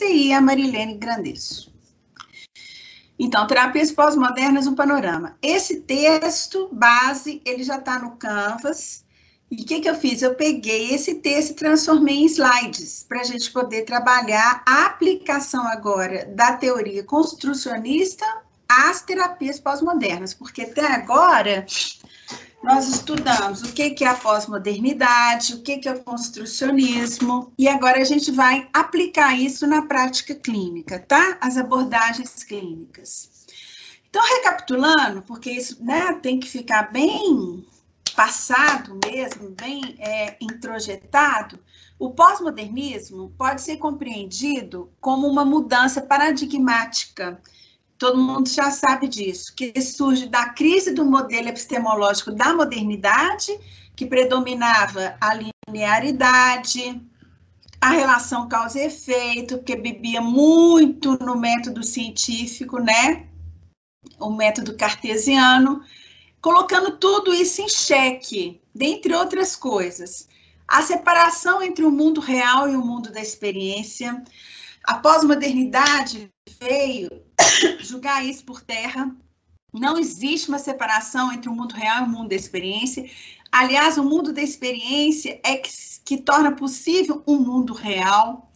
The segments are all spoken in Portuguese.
CCI, a Marilene Grandesso. Então, Terapias Pós-Modernas, um panorama. Esse texto base, ele já está no Canvas. E o que eu fiz? Eu peguei esse texto e transformei em slides, para a gente poder trabalhar a aplicação agora da teoria construcionista às terapias pós-modernas, porque até agora nós estudamos o que é a pós-modernidade, o que é o construcionismo, e agora a gente vai aplicar isso na prática clínica, tá? As abordagens clínicas. Então, recapitulando, porque isso, né, tem que ficar bem passado mesmo, bem introjetado, o pós-modernismo pode ser compreendido como uma mudança paradigmática. Todo mundo já sabe disso, que surge da crise do modelo epistemológico da modernidade, que predominava a linearidade, a relação causa e efeito, que bebia muito no método científico, né? O método cartesiano, colocando tudo isso em xeque, dentre outras coisas. A separação entre o mundo real e o mundo da experiência. A pós-modernidade veio julgar isso por terra. Não existe uma separação entre o mundo real e o mundo da experiência. Aliás, o mundo da experiência é que torna possível um mundo real.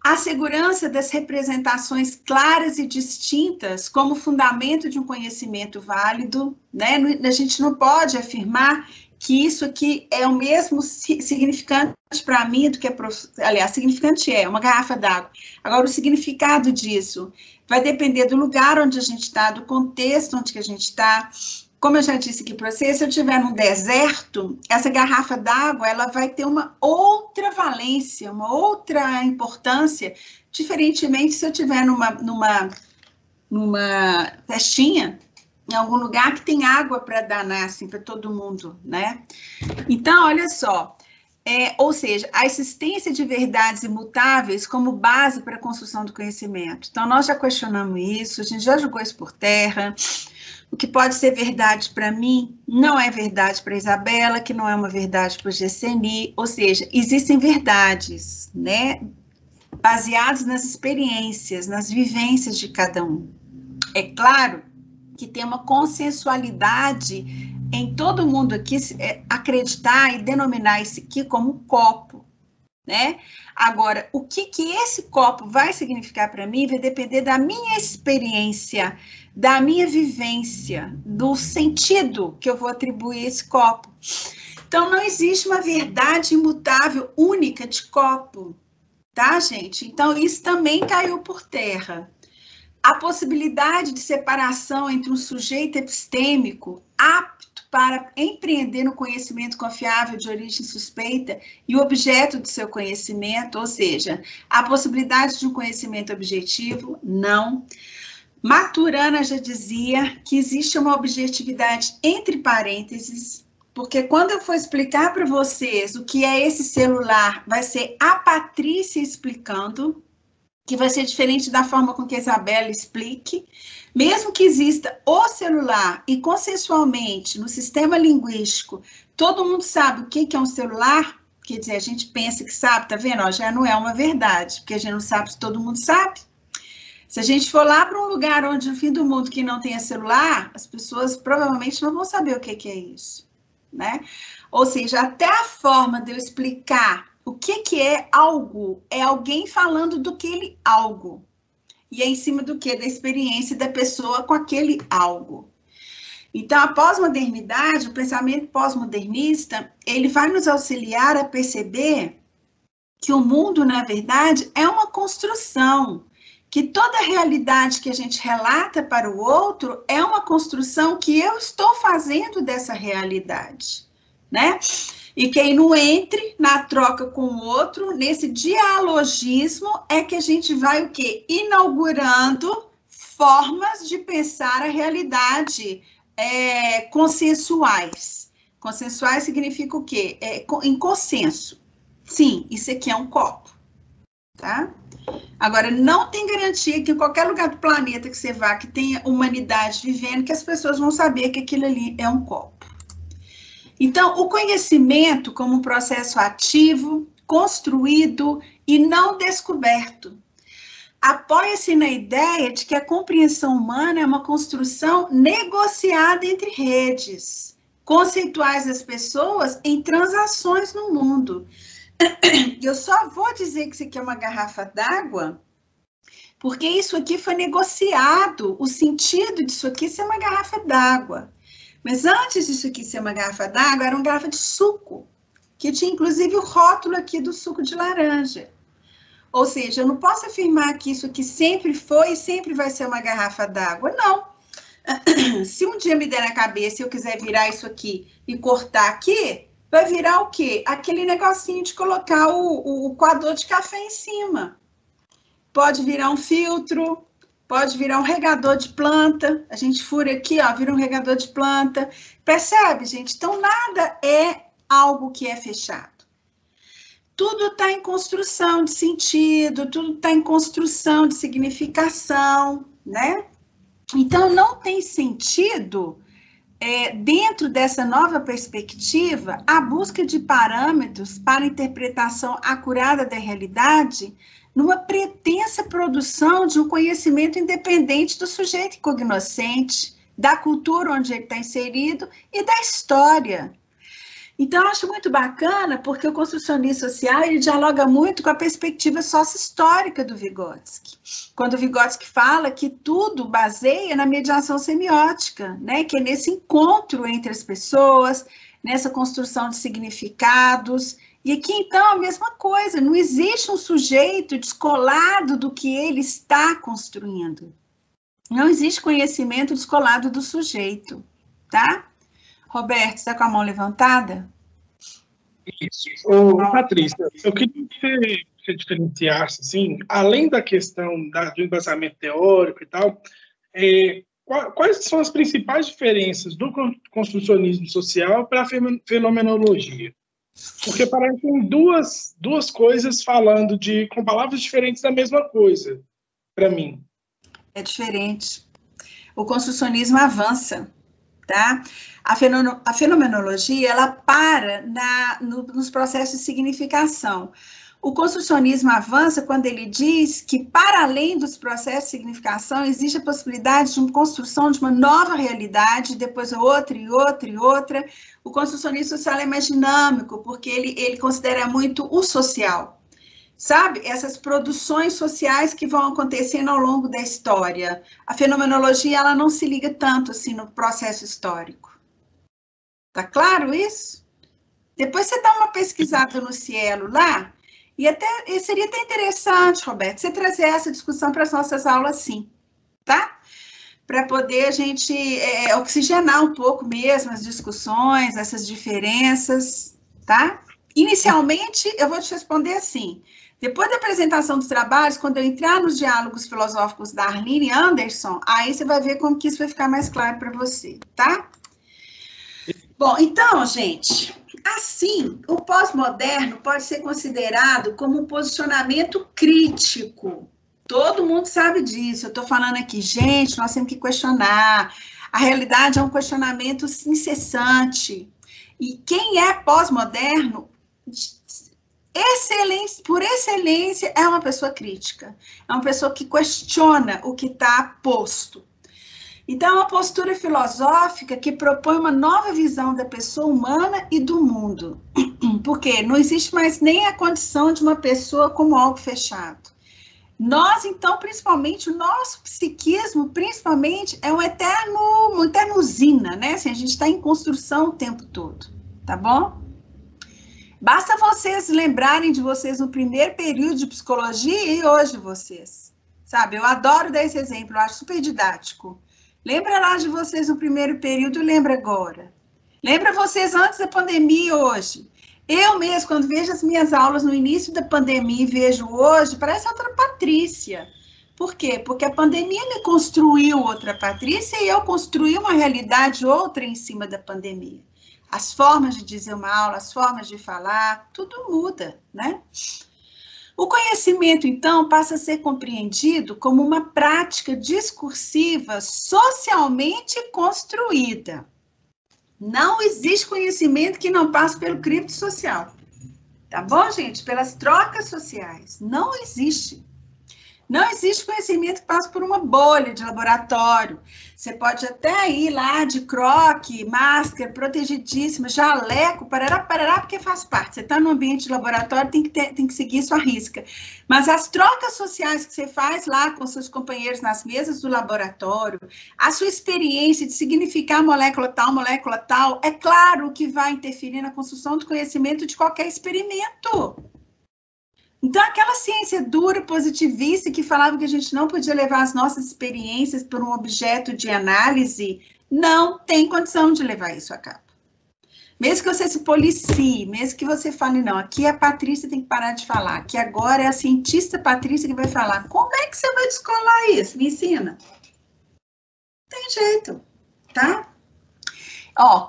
A segurança das representações claras e distintas como fundamento de um conhecimento válido, né? A gente não pode afirmar que isso aqui é o mesmo significante para mim do que aliás, significante é uma garrafa d'água. Agora, o significado disso vai depender do lugar onde a gente está, do contexto onde que a gente está. Como eu já disse aqui para você, se eu estiver num deserto, essa garrafa d'água, ela vai ter uma outra valência, uma outra importância, diferentemente se eu estiver numa festinha, em algum lugar que tem água para danar, assim, para todo mundo, né? Então, olha só, ou seja, a existência de verdades imutáveis como base para a construção do conhecimento. Então, nós já questionamos isso, a gente já jogou isso por terra. O que pode ser verdade para mim não é verdade para Isabela, que não é uma verdade para o Gesseni, ou seja, existem verdades, né, baseadas nas experiências, nas vivências de cada um. É claro que tem uma consensualidade em todo mundo aqui acreditar e denominar isso aqui como copo, né? Agora, o que esse copo vai significar para mim vai depender da minha experiência, da minha vivência, do sentido que eu vou atribuir a esse copo. Então, não existe uma verdade imutável única de copo, tá, gente? Então, isso também caiu por terra. A possibilidade de separação entre um sujeito epistêmico apto para empreender no conhecimento confiável de origem suspeita e o objeto do seu conhecimento, ou seja, a possibilidade de um conhecimento objetivo, não. Maturana já dizia que existe uma objetividade entre parênteses, porque quando eu for explicar para vocês o que é esse celular, vai ser a Patrícia explicando, que vai ser diferente da forma com que a Isabela explique. Mesmo que exista o celular e consensualmente no sistema linguístico, todo mundo sabe o que é um celular, quer dizer, a gente pensa que sabe, tá vendo? Ó, já não é uma verdade, porque a gente não sabe se todo mundo sabe. Se a gente for lá para um lugar onde no fim do mundo que não tenha celular, as pessoas provavelmente não vão saber o que é isso, né? Ou seja, até a forma de eu explicar o que é algo, é alguém falando do que ele algo. E é em cima do que? Da experiência da pessoa com aquele algo. Então, a pós-modernidade, o pensamento pós-modernista, ele vai nos auxiliar a perceber que o mundo, na verdade, é uma construção, que toda a realidade que a gente relata para o outro é uma construção que eu estou fazendo dessa realidade, né? E quem não entre na troca com o outro, nesse dialogismo, é que a gente vai o quê? Inaugurando formas de pensar a realidade consensuais. Consensuais significa o quê? Em consenso. Sim, isso aqui é um copo, tá? Agora, não tem garantia que em qualquer lugar do planeta que você vá, que tenha humanidade vivendo, que as pessoas vão saber que aquilo ali é um copo. Então, o conhecimento como um processo ativo, construído e não descoberto. apoia-se na ideia de que a compreensão humana é uma construção negociada entre redes conceituais das pessoas em transações no mundo. Eu só vou dizer que isso aqui é uma garrafa d'água, porque isso aqui foi negociado, o sentido disso aqui ser uma garrafa d'água. Mas antes disso aqui ser uma garrafa d'água, era uma garrafa de suco, que tinha inclusive o rótulo aqui do suco de laranja. Ou seja, eu não posso afirmar que isso aqui sempre foi e sempre vai ser uma garrafa d'água, não. Se um dia me der na cabeça e eu quiser virar isso aqui e cortar aqui, vai virar o quê? Aquele negocinho de colocar o coador de café em cima. Pode virar um filtro, pode virar um regador de planta. A gente fura aqui, ó, vira um regador de planta. Percebe, gente? Então, nada é algo que é fechado. Tudo está em construção de sentido, tudo está em construção de significação, né? Então, não tem sentido, dentro dessa nova perspectiva, a busca de parâmetros para interpretação acurada da realidade numa pretensa produção de um conhecimento independente do sujeito cognoscente, da cultura onde ele está inserido e da história. Então, eu acho muito bacana, porque o construcionismo social, ele dialoga muito com a perspectiva sócio-histórica do Vygotsky. Quando o Vygotsky fala que tudo baseia na mediação semiótica, né? Que é nesse encontro entre as pessoas, nessa construção de significados. E aqui, então, a mesma coisa, não existe um sujeito descolado do que ele está construindo. Não existe conhecimento descolado do sujeito, tá? Roberto, está com a mão levantada? Isso. Ô, Patrícia, eu queria que você diferenciasse, assim, além da questão do embasamento teórico e tal, quais são as principais diferenças do construcionismo social para a fenomenologia? Porque parecem duas coisas falando com palavras diferentes da mesma coisa, para mim. É diferente. O construcionismo avança, tá? A fenomenologia, ela para nos processos de significação. O construcionismo avança quando ele diz que, para além dos processos de significação, existe a possibilidade de uma construção de uma nova realidade, depois outra e outra e outra. O construcionismo social é mais dinâmico, porque ele considera muito o social. Sabe? Essas produções sociais que vão acontecendo ao longo da história. A fenomenologia, ela não se liga tanto assim no processo histórico. Tá claro isso? Depois você dá uma pesquisada no Cielo lá, e seria até interessante, Roberto, você trazer essa discussão para as nossas aulas, sim, tá? Para poder a gente oxigenar um pouco mesmo as discussões, essas diferenças, tá? Inicialmente, eu vou te responder assim. Depois da apresentação dos trabalhos, quando eu entrar nos diálogos filosóficos da Arline Anderson, aí você vai ver como que isso vai ficar mais claro para você, tá? Bom, então, gente, assim, o pós-moderno pode ser considerado como um posicionamento crítico. Todo mundo sabe disso. Eu estou falando aqui, gente, nós temos que questionar. A realidade é um questionamento incessante. E quem é pós-moderno, por excelência, é uma pessoa crítica. É uma pessoa que questiona o que está posto. Então, é uma postura filosófica que propõe uma nova visão da pessoa humana e do mundo. Porque não existe mais nem a condição de uma pessoa como algo fechado. Nós, então, principalmente, o nosso psiquismo, principalmente, é uma eterna usina, né? Assim, a gente está em construção o tempo todo, tá bom? Basta vocês lembrarem de vocês no primeiro período de psicologia e hoje vocês, sabe? Eu adoro dar esse exemplo, eu acho super didático. Lembra lá de vocês no primeiro período e lembra agora. Lembra vocês antes da pandemia e hoje. Eu mesmo, quando vejo as minhas aulas no início da pandemia e vejo hoje, parece outra Patrícia. Por quê? Porque a pandemia me construiu outra Patrícia e eu construí uma realidade outra em cima da pandemia. As formas de dizer uma aula, as formas de falar, tudo muda, né? O conhecimento, então, passa a ser compreendido como uma prática discursiva socialmente construída. Não existe conhecimento que não passe pelo cripto social. Tá bom, gente? Pelas trocas sociais. Não existe. Não existe conhecimento que passa por uma bolha de laboratório. Você pode até ir lá de croque, máscara, protegidíssima, jaleco, parará, porque faz parte. Você está no ambiente de laboratório, tem que seguir sua risca. Mas as trocas sociais que você faz lá com seus companheiros nas mesas do laboratório, a sua experiência de significar molécula tal, é claro que vai interferir na construção do conhecimento de qualquer experimento. Então, aquela ciência dura, positivista, que falava que a gente não podia levar as nossas experiências por um objeto de análise, não tem condição de levar isso a cabo. Mesmo que você se policie, mesmo que você fale, não, aqui a Patrícia tem que parar de falar, que agora é a cientista Patrícia que vai falar. Como é que você vai descolar isso? Me ensina. Tem jeito, tá?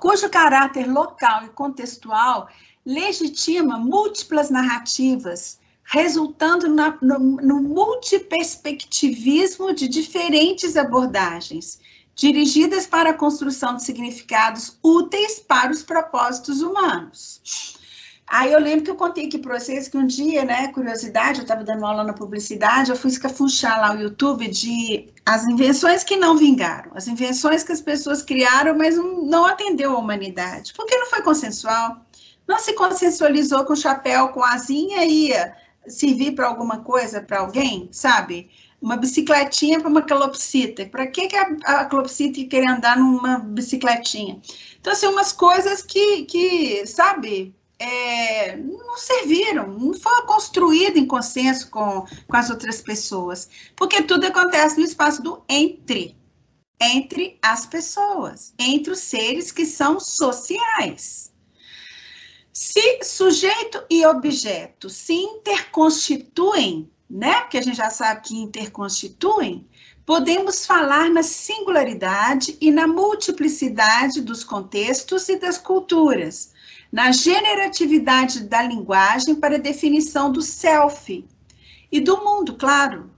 Cujo caráter local e contextual legitima múltiplas narrativas, resultando no multiperspectivismo de diferentes abordagens, dirigidas para a construção de significados úteis para os propósitos humanos. Aí eu lembro que eu contei aqui para vocês que um dia, né, curiosidade, eu estava dando aula na publicidade, eu fui escafunchar lá o YouTube de as invenções que não vingaram, as invenções que as pessoas criaram, mas não atendeu a humanidade, porque não foi consensual, não se consensualizou com chapéu, com asinha e ia servir para alguma coisa, para alguém, sabe? Uma bicicletinha para uma calopsita. Para que a calopsita ia querer andar numa bicicletinha? Então, assim, umas coisas que sabe, não serviram, não foi construído em consenso com as outras pessoas, porque tudo acontece no espaço do entre as pessoas, entre os seres que são sociais. Se sujeito e objeto se interconstituem, né? Porque a gente já sabe que interconstituem, podemos falar na singularidade e na multiplicidade dos contextos e das culturas, na generatividade da linguagem para definição do self e do mundo, claro,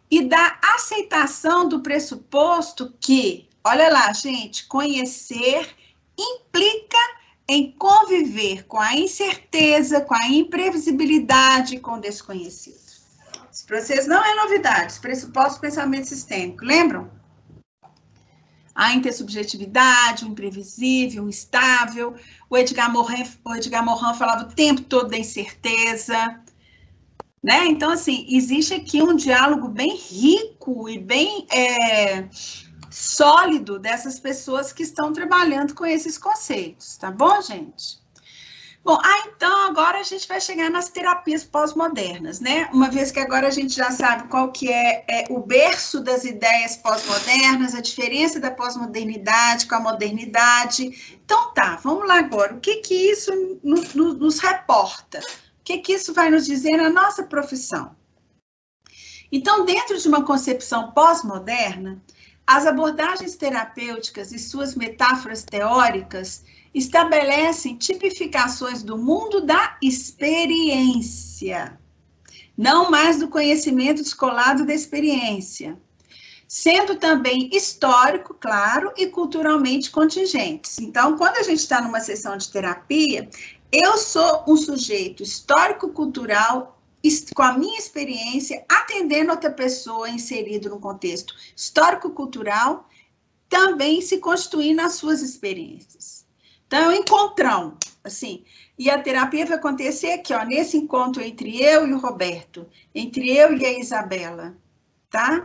e da aceitação do pressuposto que, olha lá, gente, conhecer implica em conviver com a incerteza, com a imprevisibilidade, com o desconhecido. Isso para vocês não é novidade, esse pressuposto do pensamento sistêmico, lembram? A intersubjetividade, o imprevisível, o instável, o Edgar Morin falava o tempo todo da incerteza, né? Então, assim, existe aqui um diálogo bem rico e bem sólido dessas pessoas que estão trabalhando com esses conceitos, tá bom, gente? Bom, então agora a gente vai chegar nas terapias pós-modernas, né? Uma vez que agora a gente já sabe qual que é o berço das ideias pós-modernas, a diferença da pós-modernidade com a modernidade. Então tá, vamos lá agora. O que isso nos reporta? O que isso vai nos dizer na nossa profissão? Então, dentro de uma concepção pós-moderna, as abordagens terapêuticas e suas metáforas teóricas estabelecem tipificações do mundo da experiência, não mais do conhecimento descolado da experiência, sendo também histórico, claro, e culturalmente contingentes. Então, quando a gente está numa sessão de terapia, eu sou um sujeito histórico-cultural com a minha experiência, atendendo outra pessoa inserido no contexto histórico-cultural, também se constituir nas suas experiências. Então, é um encontrão, assim, e a terapia vai acontecer aqui, ó, nesse encontro entre eu e o Roberto, entre eu e a Isabela, tá?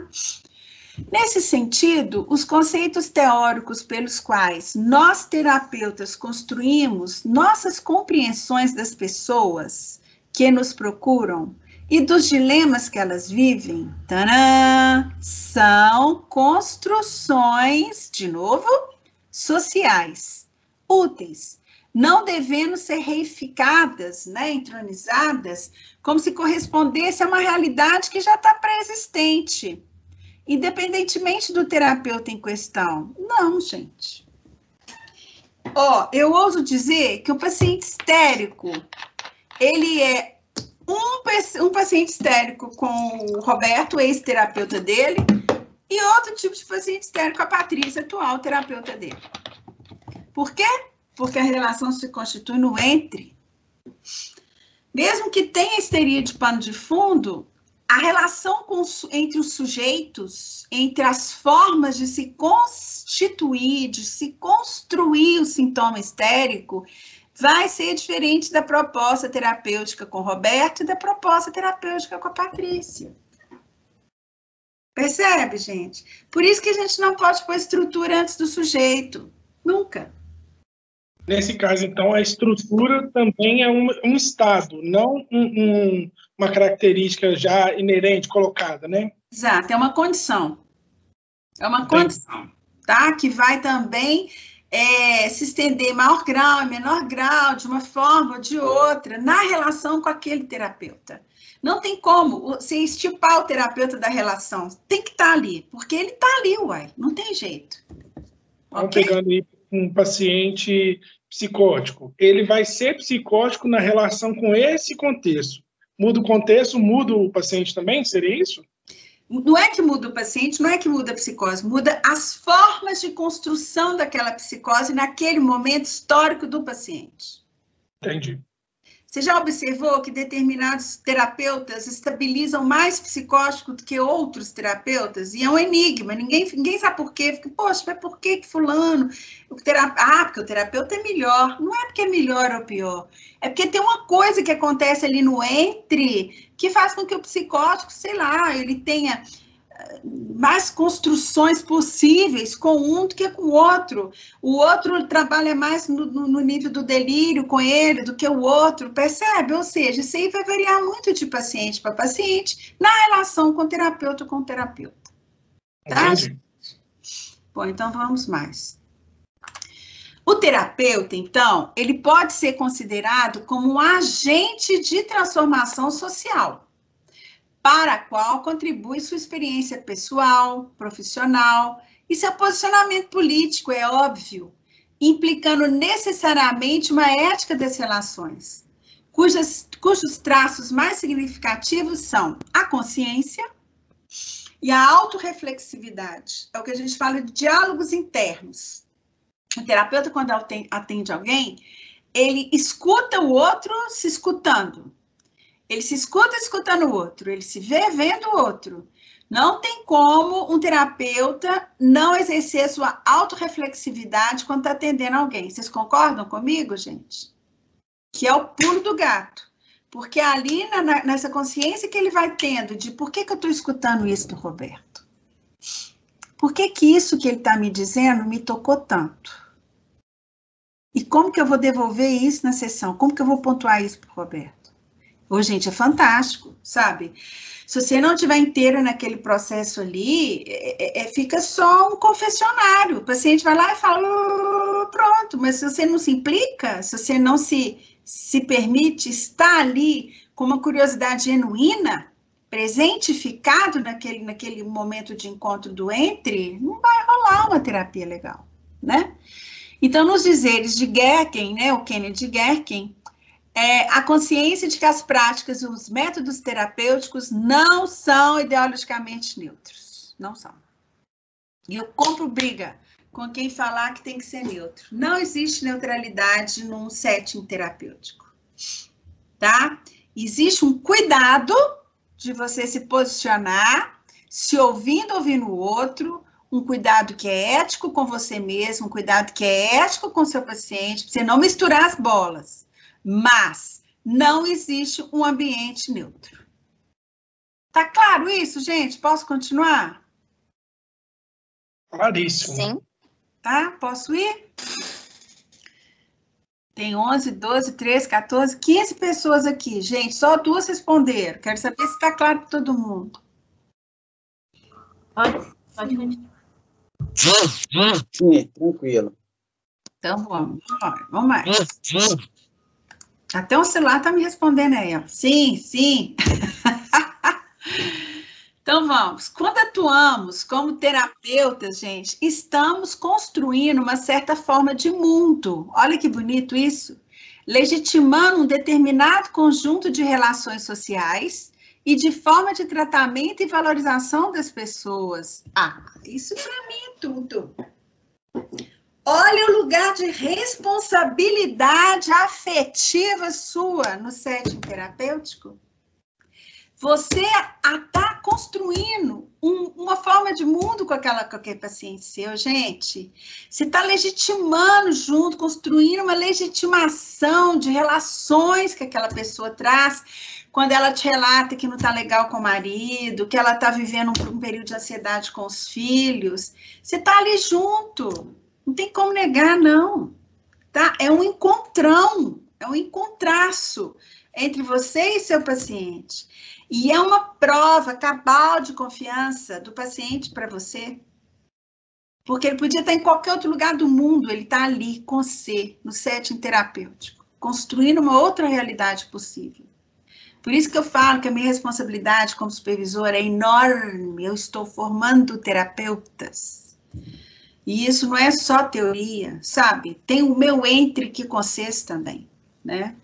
Nesse sentido, os conceitos teóricos pelos quais nós, terapeutas, construímos nossas compreensões das pessoas que nos procuram e dos dilemas que elas vivem, tadã, são construções, de novo, sociais, úteis, não devendo ser reificadas, né, entronizadas, como se correspondesse a uma realidade que já está pré-existente, independentemente do terapeuta em questão. Não, gente. Eu ouso dizer que o paciente histérico, ele é um paciente histérico com o Roberto, ex-terapeuta dele, e outro tipo de paciente histérico com a Patrícia, atual terapeuta dele. Por quê? Porque a relação se constitui no entre. Mesmo que tenha histeria de pano de fundo, a relação entre os sujeitos, entre as formas de se constituir, de se construir o sintoma histérico, vai ser diferente da proposta terapêutica com o Roberto e da proposta terapêutica com a Patrícia. Percebe, gente? Por isso que a gente não pode pôr estrutura antes do sujeito. Nunca. Nesse caso, então, a estrutura também é um estado, não uma característica já inerente, colocada, né? Exato, é uma condição. É uma condição, tá? Que vai também se estender em maior grau, em menor grau, de uma forma ou de outra, na relação com aquele terapeuta. Não tem como você estipar o terapeuta da relação. Tem que estar ali, porque ele está ali, uai. Não tem jeito. Então, pegando aí um paciente psicótico, ele vai ser psicótico na relação com esse contexto. Muda o contexto, muda o paciente também? Seria isso? Não é que muda o paciente, não é que muda a psicose, muda as formas de construção daquela psicose naquele momento histórico do paciente. Entendi. Você já observou que determinados terapeutas estabilizam mais psicótico do que outros terapeutas? E é um enigma, ninguém sabe por quê. Fica, poxa, mas por que fulano? Porque o terapeuta é melhor. Não é porque é melhor ou pior. É porque tem uma coisa que acontece ali no entre que faz com que o psicótico, sei lá, ele tenha mais construções possíveis com um do que com o outro. O outro trabalha mais no nível do delírio com ele do que o outro, percebe? Ou seja, isso aí vai variar muito de paciente para paciente na relação com o terapeuta. Tá? Bom, então vamos mais. O terapeuta, então, ele pode ser considerado como um agente de transformação social, para a qual contribui sua experiência pessoal, profissional e seu posicionamento político, é óbvio, implicando necessariamente uma ética das relações, cujos traços mais significativos são a consciência e a autorreflexividade. É o que a gente fala de diálogos internos. O terapeuta, quando atende alguém, ele escuta o outro se escutando. Ele se escuta escutando o outro, ele se vê vendo o outro. Não tem como um terapeuta não exercer sua autorreflexividade quando está atendendo alguém. Vocês concordam comigo, gente? Que é o pulo do gato. Porque ali, nessa consciência que ele vai tendo de por que eu estou escutando isso do Roberto? Por que isso que ele está me dizendo me tocou tanto? E como que eu vou devolver isso na sessão? Como que eu vou pontuar isso para o Roberto? Ô, gente, é fantástico, sabe? Se você não estiver inteira naquele processo ali, fica só um confessionário. O paciente vai lá e fala, pronto. Mas se você não se implica, se você não se permite estar ali com uma curiosidade genuína, presentificado naquele momento de encontro do entre, não vai rolar uma terapia legal, né? Então, nos dizeres de Gerken, né, o Kennedy Gerken, a consciência de que as práticas e os métodos terapêuticos não são ideologicamente neutros. Não são. E eu compro briga com quem falar que tem que ser neutro. Não existe neutralidade num setting terapêutico. Tá? Existe um cuidado de você se posicionar, se ouvindo o outro, um cuidado que é ético com você mesmo, um cuidado que é ético com seu paciente, para você não misturar as bolas. Mas não existe um ambiente neutro. Tá claro isso, gente? Posso continuar? Claríssimo. Sim. Tá? Posso ir? Tem 11, 12, 13, 14, 15 pessoas aqui. Gente, só 2 responderam. Quero saber se tá claro para todo mundo. Pode continuar. Sim, tranquilo. Então, vamos mais. Até o celular tá me respondendo aí, ó. Sim, sim. Então, vamos. Quando atuamos como terapeutas, gente, estamos construindo uma certa forma de mundo. Olha que bonito isso. Legitimando um determinado conjunto de relações sociais e de forma de tratamento e valorização das pessoas. Ah, isso para mim é tudo. Olha o lugar de responsabilidade afetiva sua no setting terapêutico. você está construindo uma forma de mundo com aquele paciente seu, gente. Você está legitimando junto, construindo uma legitimação de relações que aquela pessoa traz quando ela te relata que não está legal com o marido, que ela está vivendo um período de ansiedade com os filhos. Você está ali junto. Não tem como negar, não. Tá? É um encontrão, é um encontraço entre você e seu paciente. E é uma prova cabal de confiança do paciente para você. Porque ele podia estar em qualquer outro lugar do mundo, ele está ali com você, no setting terapêutico, construindo uma outra realidade possível. Por isso que eu falo que a minha responsabilidade como supervisora é enorme. Eu estou formando terapeutas. E isso não é só teoria, sabe? Tem o meu entre que com vocês também, né?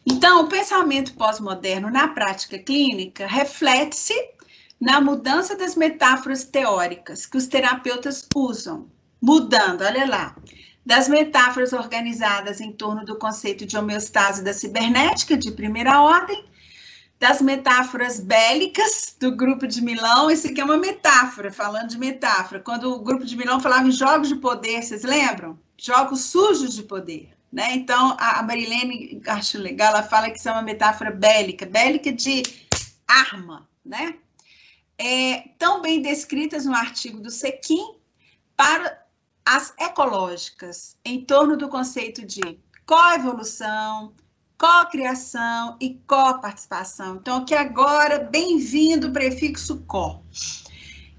Então, o pensamento pós-moderno na prática clínica reflete-se na mudança das metáforas teóricas que os terapeutas usam, mudando, olha lá, das metáforas organizadas em torno do conceito de homeostase da cibernética de primeira ordem, das metáforas bélicas do Grupo de Milão. Isso aqui é uma metáfora, falando de metáfora. Quando o Grupo de Milão falava em jogos de poder, vocês lembram? Jogos sujos de poder, né? Então, a Marilene, acho legal, ela fala que isso é uma metáfora bélica, bélica de arma, né? Tão bem descritas no artigo do Sequin para as ecológicas, em torno do conceito de coevolução, co-criação e co-participação. Então, aqui agora, bem-vindo o prefixo co.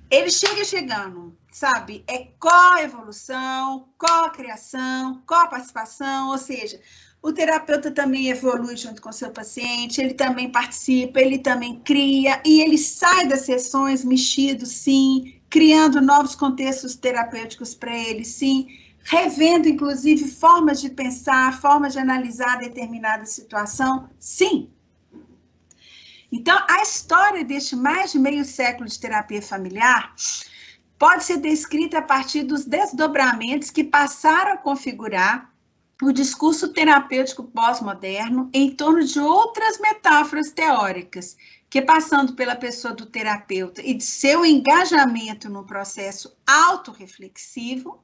Ele chegando, sabe? É coevolução, co-criação, co-participação, ou seja, o terapeuta também evolui junto com o seu paciente, ele também participa, ele também cria, e ele sai das sessões mexido, sim, criando novos contextos terapêuticos para ele, sim, revendo, inclusive, formas de pensar, formas de analisar determinada situação, sim. Então, a história deste mais de meio século de terapia familiar pode ser descrita a partir dos desdobramentos que passaram a configurar o discurso terapêutico pós-moderno em torno de outras metáforas teóricas, que passando pela pessoa do terapeuta e de seu engajamento no processo autorreflexivo,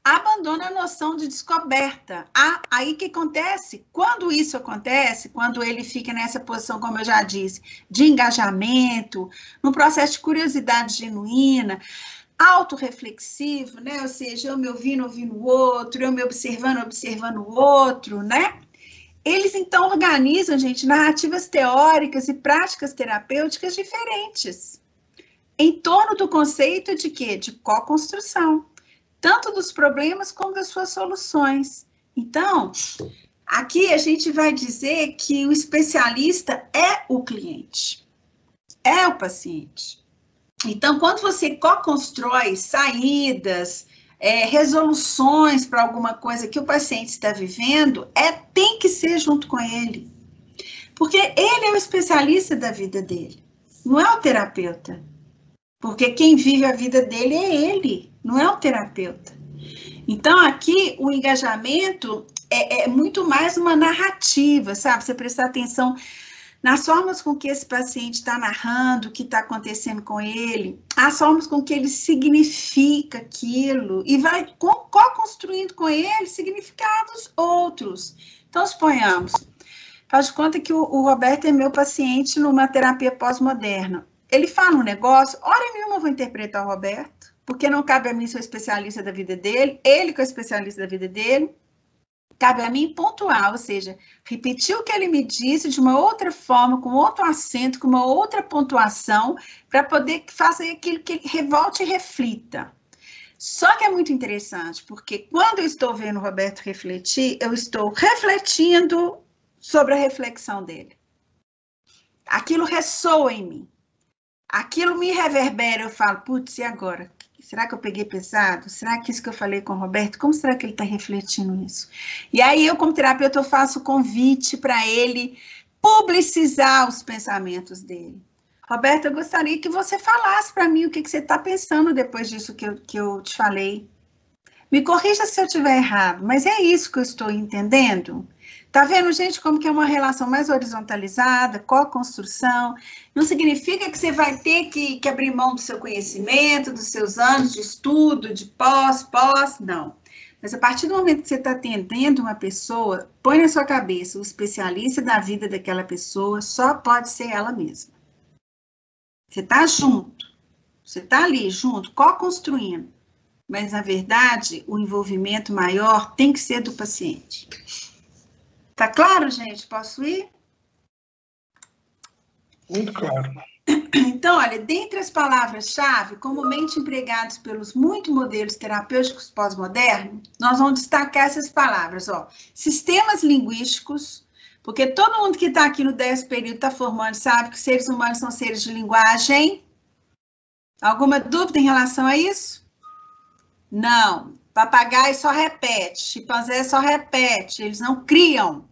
abandona a noção de descoberta. Aí que acontece? Quando isso acontece, quando ele fica nessa posição, como eu já disse, de engajamento, no processo de curiosidade genuína, autorreflexivo, né? Ou seja, eu me ouvindo o outro, eu me observando o outro, né? Eles, então, organizam, gente, narrativas teóricas e práticas terapêuticas diferentes, em torno do conceito de quê? De co-construção, tanto dos problemas como das suas soluções. Então, aqui a gente vai dizer que o especialista é o cliente, é o paciente. Então, quando você co-constrói saídas, resoluções para alguma coisa que o paciente está vivendo, tem que ser junto com ele. Porque ele é o especialista da vida dele, não é o terapeuta. Porque quem vive a vida dele é ele, não é o terapeuta. Então, aqui, o engajamento é muito mais uma narrativa, sabe? Você prestar atenção nas formas com que esse paciente está narrando o que está acontecendo com ele, as formas com que ele significa aquilo, e vai co-construindo com ele significados outros. Então, suponhamos, faz de conta que o Roberto é meu paciente numa terapia pós-moderna. Ele fala um negócio, hora nenhuma eu vou interpretar o Roberto, porque não cabe a mim ser o especialista da vida dele, ele que é o especialista da vida dele, cabe a mim pontuar, ou seja, repetir o que ele me disse de uma outra forma, com outro acento, com uma outra pontuação, para poder fazer aquilo que ele revolte e reflita. Só que é muito interessante, porque quando eu estou vendo o Roberto refletir, eu estou refletindo sobre a reflexão dele. Aquilo ressoa em mim. Aquilo me reverbera, eu falo, putz, e agora? Será que eu peguei pesado? Será que isso que eu falei com o Roberto, como será que ele está refletindo isso? E aí eu, como terapeuta, eu faço o convite para ele publicizar os pensamentos dele. Roberto, eu gostaria que você falasse para mim o que você está pensando depois disso que eu te falei. Me corrija se eu estiver errado, mas é isso que eu estou entendendo? Tá vendo, gente, como que é uma relação mais horizontalizada, co-construção? Não significa que você vai ter que abrir mão do seu conhecimento, dos seus anos de estudo, de pós, não. Mas a partir do momento que você está atendendo uma pessoa, põe na sua cabeça, o especialista da vida daquela pessoa só pode ser ela mesma. Você está junto, você está ali junto, co-construindo. Mas, na verdade, o envolvimento maior tem que ser do paciente. Tá claro, gente? Posso ir? Muito claro. Então, olha, dentre as palavras-chave comumente empregadas pelos muitos modelos terapêuticos pós-modernos, nós vamos destacar essas palavras, ó. Sistemas linguísticos, porque todo mundo que está aqui no 10º período está formando, sabe que os seres humanos são seres de linguagem. Alguma dúvida em relação a isso? Não. Papagaio só repete, chimpanzé só repete, eles não criam.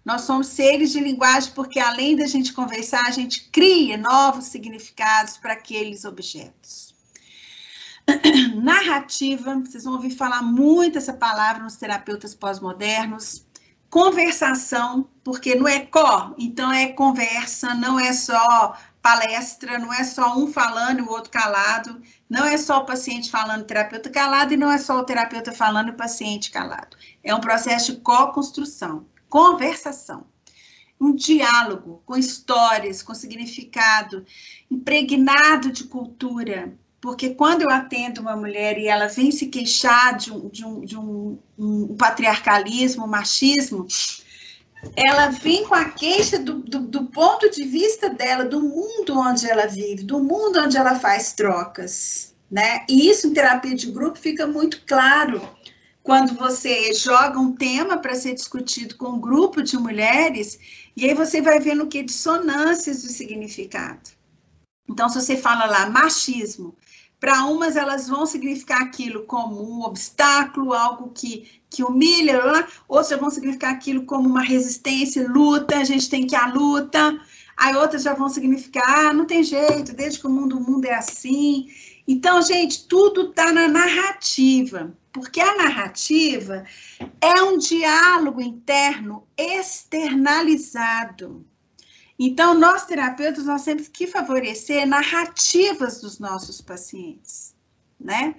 Nós somos seres de linguagem porque, além da gente conversar, a gente cria novos significados para aqueles objetos. Narrativa, vocês vão ouvir falar muito essa palavra nos terapeutas pós-modernos. Conversação, porque não é então é conversa, não é só palestra, não é só um falando e o outro calado, não é só o paciente falando e o terapeuta calado, e não é só o terapeuta falando e o paciente calado. É um processo de co-construção. Conversação, um diálogo com histórias, com significado, impregnado de cultura, porque quando eu atendo uma mulher e ela vem se queixar de um patriarcalismo, um machismo, ela vem com a queixa do ponto de vista dela, do mundo onde ela vive, do mundo onde ela faz trocas, né? E isso em terapia de grupo fica muito claro. Quando você joga um tema para ser discutido com um grupo de mulheres, e aí você vai vendo o que? Dissonâncias do significado. Então, se você fala lá machismo, para umas elas vão significar aquilo como um obstáculo, algo que humilha, outras vão significar aquilo como uma resistência, luta, a gente tem que ir à luta. Aí outras já vão significar, não tem jeito, desde que o mundo é assim. Então, gente, tudo está na narrativa. Porque a narrativa é um diálogo interno externalizado. Então, nós terapeutas, nós temos que favorecer narrativas dos nossos pacientes, né?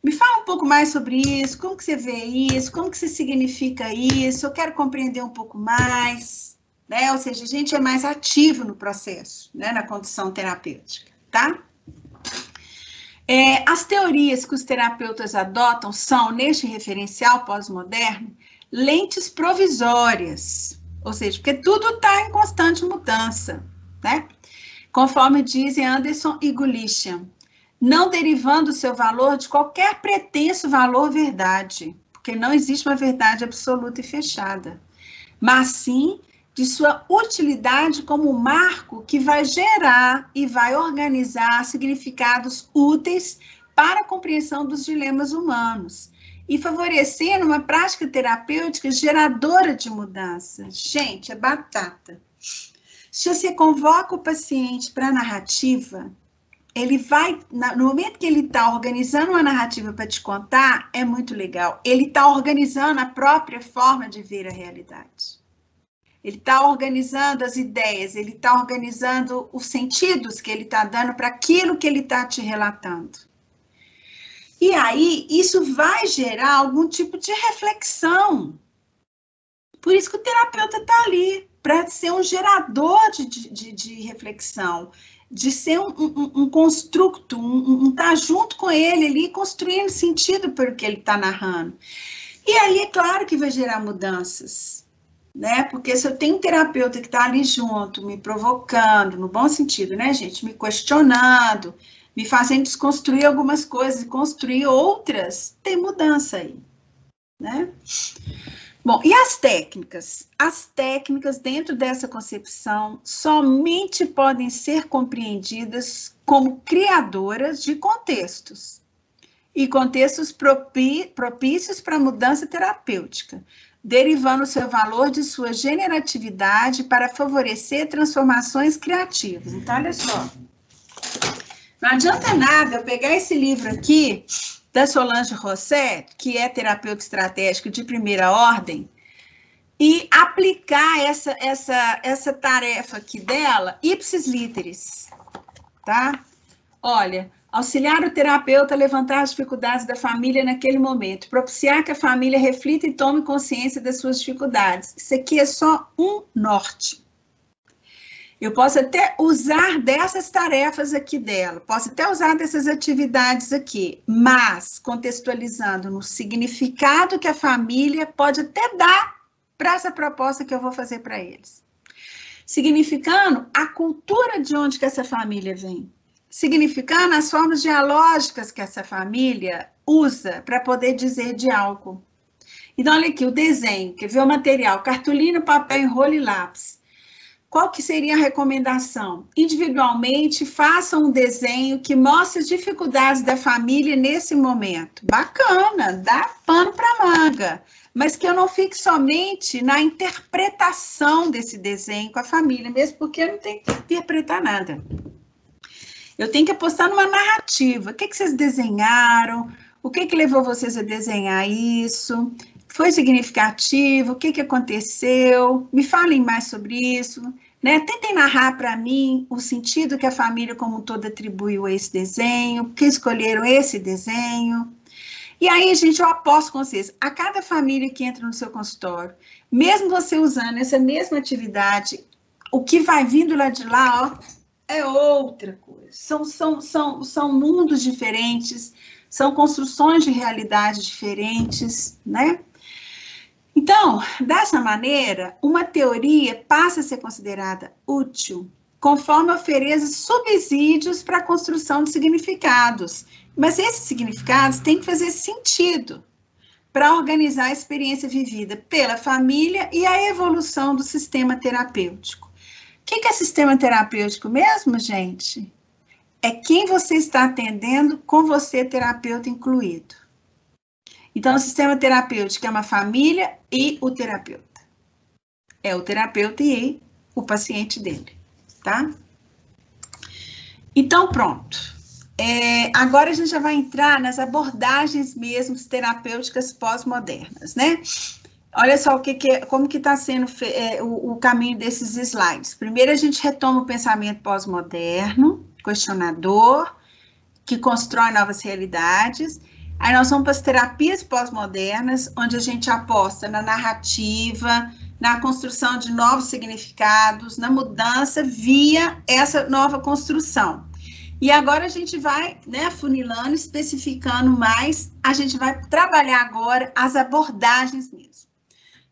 Me fala um pouco mais sobre isso, como que você vê isso, como que você significa isso, eu quero compreender um pouco mais, né? Ou seja, a gente é mais ativo no processo, né? Na condução terapêutica, tá? As teorias que os terapeutas adotam são, neste referencial pós-moderno, lentes provisórias, ou seja, porque tudo está em constante mudança, né? Conforme dizem Anderson e Gulichian, não derivando o seu valor de qualquer pretenso valor verdade, porque não existe uma verdade absoluta e fechada, mas sim de sua utilidade como marco que vai gerar e vai organizar significados úteis para a compreensão dos dilemas humanos e favorecer uma prática terapêutica geradora de mudança. Gente, é batata. Se você convoca o paciente para a narrativa, ele vai, no momento que ele está organizando uma narrativa para te contar, é muito legal. Ele está organizando a própria forma de ver a realidade. Ele está organizando as ideias, ele está organizando os sentidos que ele está dando para aquilo que ele está te relatando. E aí, isso vai gerar algum tipo de reflexão. Por isso que o terapeuta está ali, para ser um gerador de reflexão, de ser um construto, estar junto com ele ali, construindo sentido pelo que ele está narrando. E aí, é claro que vai gerar mudanças. Né? Porque se eu tenho um terapeuta que está ali junto, me provocando, no bom sentido, né, gente? Me questionando, me fazendo desconstruir algumas coisas e construir outras, tem mudança aí, né? Bom, e as técnicas? As técnicas, dentro dessa concepção, somente podem ser compreendidas como criadoras de contextos, e contextos propícios para a mudança terapêutica, derivando seu valor de sua generatividade para favorecer transformações criativas. Então, olha só. Não adianta nada eu pegar esse livro aqui, da Solange Rosset, que é terapeuta estratégico de primeira ordem, e aplicar essa tarefa aqui dela, ipsis literis, tá? Olha, auxiliar o terapeuta a levantar as dificuldades da família naquele momento, propiciar que a família reflita e tome consciência das suas dificuldades. Isso aqui é só um norte. Eu posso até usar dessas tarefas aqui dela, posso até usar dessas atividades aqui, mas contextualizando no significado que a família pode até dar para essa proposta que eu vou fazer para eles. Significando a cultura de onde que essa família vem. Significando as formas dialógicas que essa família usa para poder dizer de algo. Então, olha aqui, o desenho, quer ver o material, cartolina, papel, enrolo e lápis. Qual que seria a recomendação? Individualmente, façam um desenho que mostre as dificuldades da família nesse momento. Bacana, dá pano para manga. Mas que eu não fique somente na interpretação desse desenho com a família, mesmo porque eu não tenho que interpretar nada. Eu tenho que apostar numa narrativa. O que vocês desenharam? O que levou vocês a desenhar isso? Foi significativo? O que aconteceu? Me falem mais sobre isso. Né? Tentem narrar para mim o sentido que a família como um todo atribuiu a esse desenho, por que escolheram esse desenho. E aí, gente, eu aposto com vocês, a cada família que entra no seu consultório, mesmo você usando essa mesma atividade, o que vai vindo lá de lá, ó, é outra coisa. São mundos diferentes, são construções de realidade diferentes, né? Então, dessa maneira, uma teoria passa a ser considerada útil conforme ofereça subsídios para a construção de significados. Mas esses significados têm que fazer sentido para organizar a experiência vivida pela família e a evolução do sistema terapêutico. O que é sistema terapêutico mesmo, gente? É quem você está atendendo com você, terapeuta, incluído. Então, o sistema terapêutico é uma família e o terapeuta. É o terapeuta e o paciente dele, tá? Então, pronto. Agora a gente já vai entrar nas abordagens mesmo terapêuticas pós-modernas, né? Olha só como que está sendo o caminho desses slides. Primeiro a gente retoma o pensamento pós-moderno, questionador, que constrói novas realidades. Aí nós vamos para as terapias pós-modernas, onde a gente aposta na narrativa, na construção de novos significados, na mudança via essa nova construção. E agora a gente vai, né, afunilando, especificando mais, a gente vai trabalhar agora as abordagens mesmo.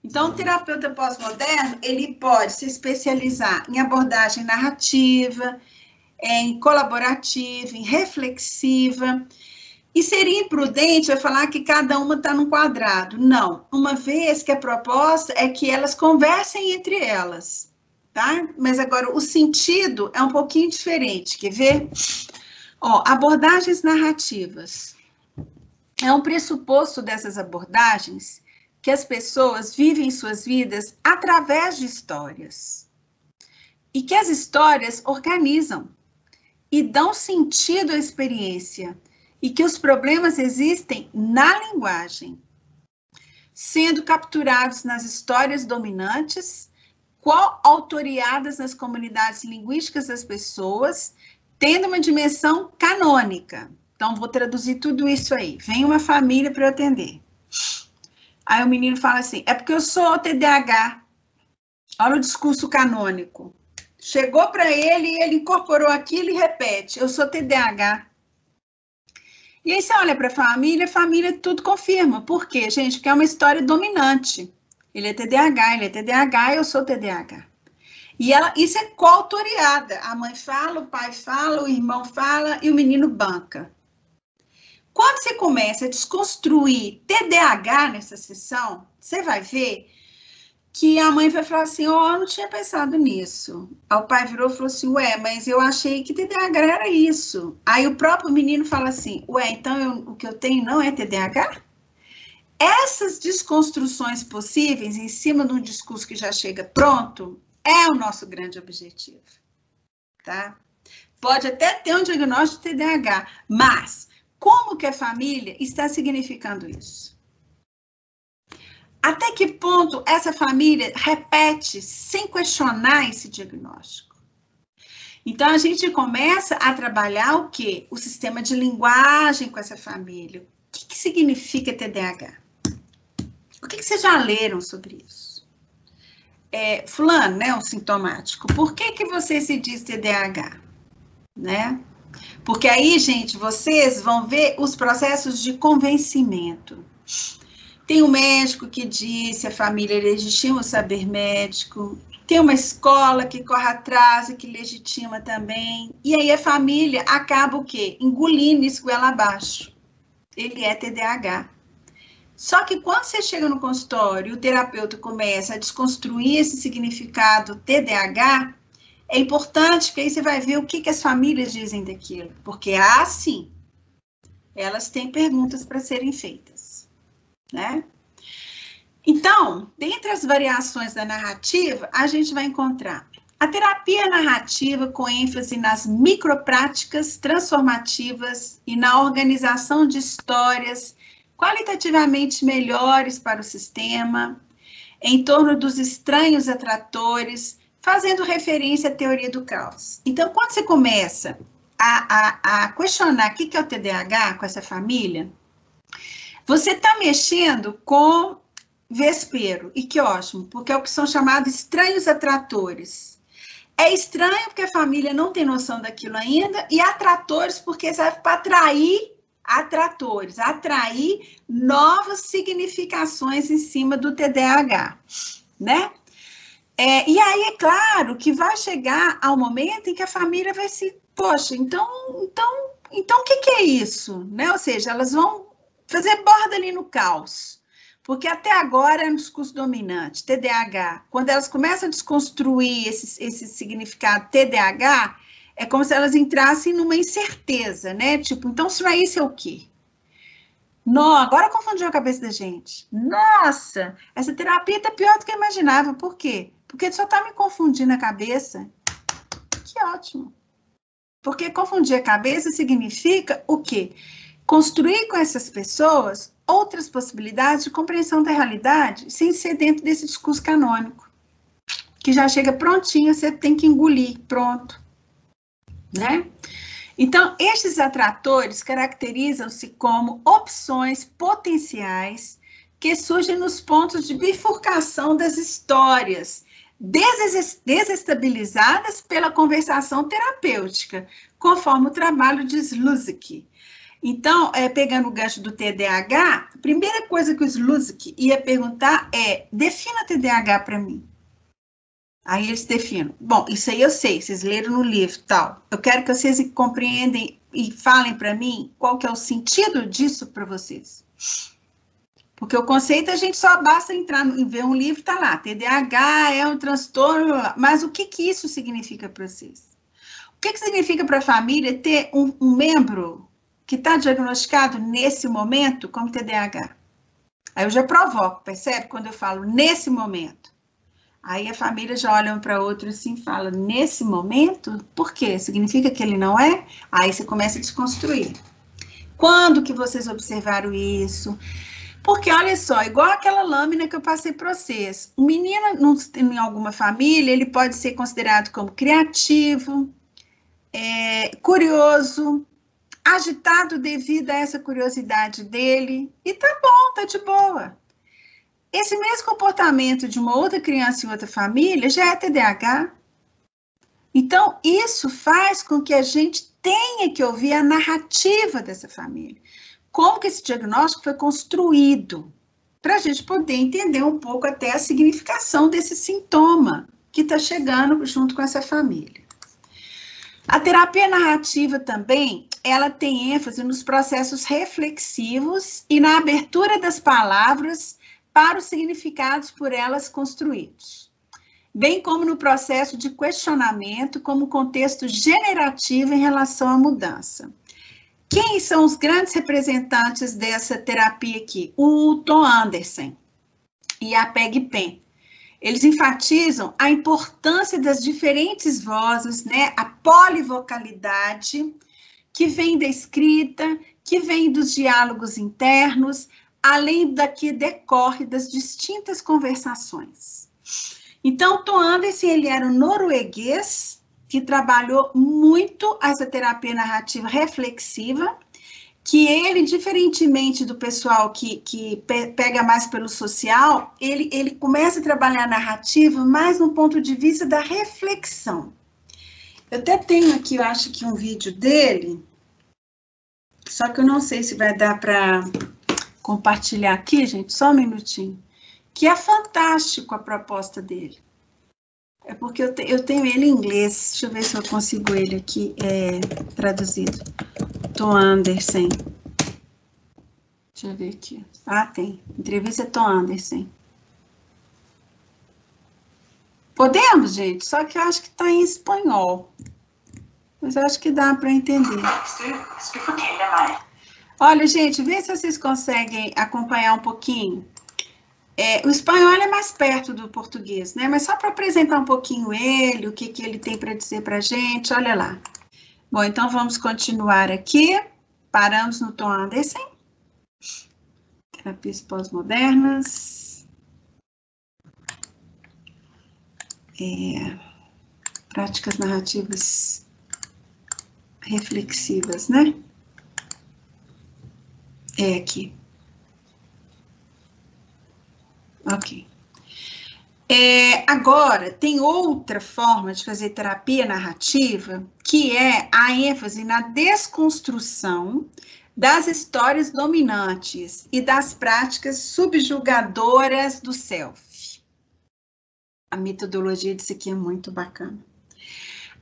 Então, o terapeuta pós-moderno, ele pode se especializar em abordagem narrativa, em colaborativa, em reflexiva, e seria imprudente eu falar que cada uma está num quadrado. Não, uma vez que a proposta é que elas conversem entre elas, tá? Mas agora o sentido é um pouquinho diferente, quer ver? Ó, abordagens narrativas. É um pressuposto dessas abordagens que as pessoas vivem suas vidas através de histórias. E que as histórias organizam e dão sentido à experiência. E que os problemas existem na linguagem, sendo capturados nas histórias dominantes, coautoriadas nas comunidades linguísticas das pessoas, tendo uma dimensão canônica. Então, vou traduzir tudo isso aí. Vem uma família para eu atender. Aí o menino fala assim, é porque eu sou TDAH. Olha o discurso canônico. Chegou para ele e ele incorporou aquilo e repete, eu sou TDAH. E aí você olha para a família tudo confirma. Por quê, gente? Porque é uma história dominante. Ele é TDAH, eu sou TDAH. E isso é coautoriada. A mãe fala, o pai fala, o irmão fala e o menino banca. Quando você começa a desconstruir TDAH nessa sessão, você vai ver que a mãe vai falar assim, eu não tinha pensado nisso. Aí o pai virou e falou assim, ué, mas eu achei que TDAH era isso. Aí o próprio menino fala assim, ué, então o que eu tenho não é TDAH? Essas desconstruções possíveis, em cima de um discurso que já chega pronto, é o nosso grande objetivo, tá? Pode até ter um diagnóstico de TDAH, mas como que a família está significando isso? Até que ponto essa família repete sem questionar esse diagnóstico? Então, a gente começa a trabalhar o quê? O sistema de linguagem com essa família. O que significa TDAH? O que vocês já leram sobre isso? Fulano, né, o sintomático, por que você se diz TDAH? Né? Porque aí, gente, vocês vão ver os processos de convencimento. Tem um médico que disse, a família legitima o saber médico, tem uma escola que corre atrás e que legitima também, e aí a família acaba o quê? Engolindo isso goela abaixo. Ele é TDAH. Só que quando você chega no consultório e o terapeuta começa a desconstruir esse significado TDAH, é importante que aí você vai ver o que as famílias dizem daquilo, porque sim, elas têm perguntas para serem feitas. Né? Então, dentre as variações da narrativa, a gente vai encontrar a terapia narrativa com ênfase nas micropráticas transformativas e na organização de histórias qualitativamente melhores para o sistema, em torno dos estranhos atratores, fazendo referência à teoria do caos. Então, quando você começa a questionar o que é o TDAH com essa família, você está mexendo com vespeiro, e que ótimo, porque é o que são chamados estranhos atratores. É estranho porque a família não tem noção daquilo ainda, e atratores porque serve para atrair atratores, atrair novas significações em cima do TDAH, né? E aí, é claro, que vai chegar ao momento em que a família vai se, poxa, então o que é isso? Né? Ou seja, elas vão fazer borda ali no caos, porque até agora é um discurso dominante, TDAH. Quando elas começam a desconstruir esse significado TDAH, é como se elas entrassem numa incerteza, né? Tipo, então se não é isso, é o quê? Não, agora confundiu a cabeça da gente. Nossa, essa terapia tá pior do que eu imaginava. Por quê? Porque só tá me confundindo a cabeça. Que ótimo. Porque confundir a cabeça significa o quê? Construir com essas pessoas outras possibilidades de compreensão da realidade sem ser dentro desse discurso canônico, que já chega prontinho, você tem que engolir, pronto. Né? Então, estes atratores caracterizam-se como opções potenciais que surgem nos pontos de bifurcação das histórias, desestabilizadas pela conversação terapêutica, conforme o trabalho de Slutsky. Então, pegando o gancho do TDAH, a primeira coisa que o Slutsky ia perguntar é, defina TDAH para mim. Aí eles definem. Bom, isso aí eu sei, vocês leram no livro e tal. Eu quero que vocês compreendem e falem para mim qual que é o sentido disso para vocês. Porque o conceito a gente só basta entrar e ver um livro, tá lá. TDAH é um transtorno, mas o que isso significa para vocês? O que significa para a família ter um membro que está diagnosticado nesse momento como TDAH? Aí eu já provoco, percebe? Quando eu falo nesse momento. Aí a família já olha um para outro assim e fala, nesse momento? Por quê? Significa que ele não é? Aí você começa a desconstruir. Quando que vocês observaram isso? Porque, olha só, igual aquela lâmina que eu passei para vocês. Um menino, em alguma família, ele pode ser considerado como criativo, curioso, agitado devido a essa curiosidade dele. E tá bom, tá de boa. Esse mesmo comportamento de uma outra criança em outra família já é TDAH. Então, isso faz com que a gente tenha que ouvir a narrativa dessa família. Como que esse diagnóstico foi construído, para a gente poder entender um pouco até a significação desse sintoma que está chegando junto com essa família. A terapia narrativa também, ela tem ênfase nos processos reflexivos e na abertura das palavras para os significados por elas construídos, bem como no processo de questionamento como contexto generativo em relação à mudança. Quem são os grandes representantes dessa terapia aqui? O Tom Anderson e a Peggy Penn. Eles enfatizam a importância das diferentes vozes, né? A polivocalidade que vem da escrita, que vem dos diálogos internos, além da que decorre das distintas conversações. Então, Tom Andersen, ele era um norueguês que trabalhou muito essa terapia narrativa reflexiva, que ele, diferentemente do pessoal que pega mais pelo social, ele começa a trabalhar a narrativa mais no ponto de vista da reflexão. Eu até tenho aqui, eu acho que um vídeo dele, só que eu não sei se vai dar para compartilhar aqui, gente, só um minutinho, que é fantástico a proposta dele. É porque eu tenho ele em inglês, deixa eu ver se eu consigo ele aqui traduzido. Tom Andersen. Deixa eu ver aqui. Ah, tem. Entrevista Tom Andersen. Podemos, gente? Só que eu acho que está em espanhol. Mas eu acho que dá para entender. Olha, gente, vê se vocês conseguem acompanhar um pouquinho. O espanhol é mais perto do português, né? Mas só para apresentar um pouquinho ele, o que ele tem para dizer para a gente, olha lá. Bom, então vamos continuar aqui. Paramos no Tom Andersen. Terapias pós-modernas. Práticas narrativas reflexivas, né? É aqui. Ok. Agora, tem outra forma de fazer terapia narrativa, que é a ênfase na desconstrução das histórias dominantes e das práticas subjugadoras do self. A metodologia disso aqui é muito bacana.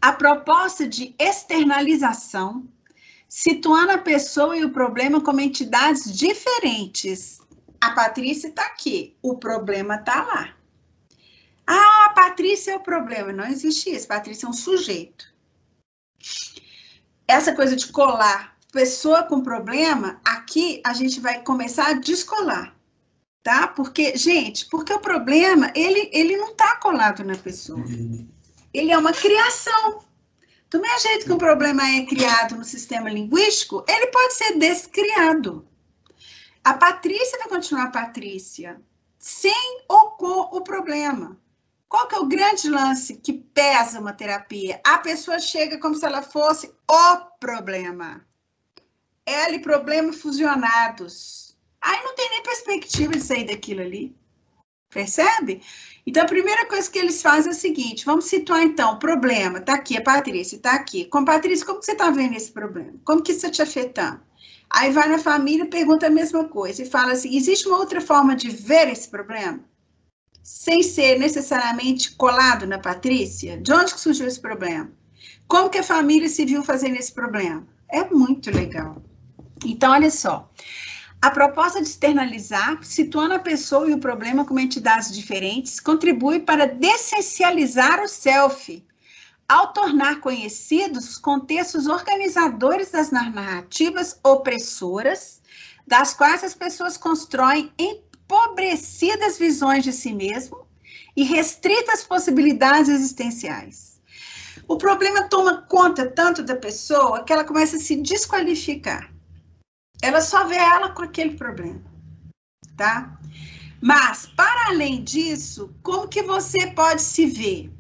A proposta de externalização, situando a pessoa e o problema como entidades diferentes. A Patrícia está aqui, o problema está lá. Ah, a Patrícia é o problema. Não existe isso, Patrícia é um sujeito. Essa coisa de colar pessoa com problema, aqui a gente vai começar a descolar, tá? Porque, gente, porque o problema, ele não está colado na pessoa. Ele é uma criação. Do mesmo jeito que um problema é criado no sistema linguístico, ele pode ser descriado. A Patrícia vai continuar Patrícia, sem ou com o problema. Qual que é o grande lance que pesa uma terapia? A pessoa chega como se ela fosse o problema. Ela e problema fusionados. Aí não tem nem perspectiva de sair daquilo ali. Percebe? Então, a primeira coisa que eles fazem é o seguinte, vamos situar então, o problema, tá aqui, a Patrícia, tá aqui. Com Patrícia, como que você tá vendo esse problema? Como que isso está te afetando? Aí vai na família e pergunta a mesma coisa, e fala assim, existe uma outra forma de ver esse problema? Sem ser necessariamente colado na Patrícia? De onde que surgiu esse problema? Como que a família se viu fazendo esse problema? É muito legal. Então, olha só. A proposta de externalizar, situando a pessoa e o problema como entidades diferentes, contribui para dessencializar o self, ao tornar conhecidos os contextos organizadores das narrativas opressoras, das quais as pessoas constroem empobrecidas visões de si mesmo e restritas possibilidades existenciais. O problema toma conta tanto da pessoa que ela começa a se desqualificar. Ela só vê ela com aquele problema, tá? Mas, para além disso, como que você pode se ver?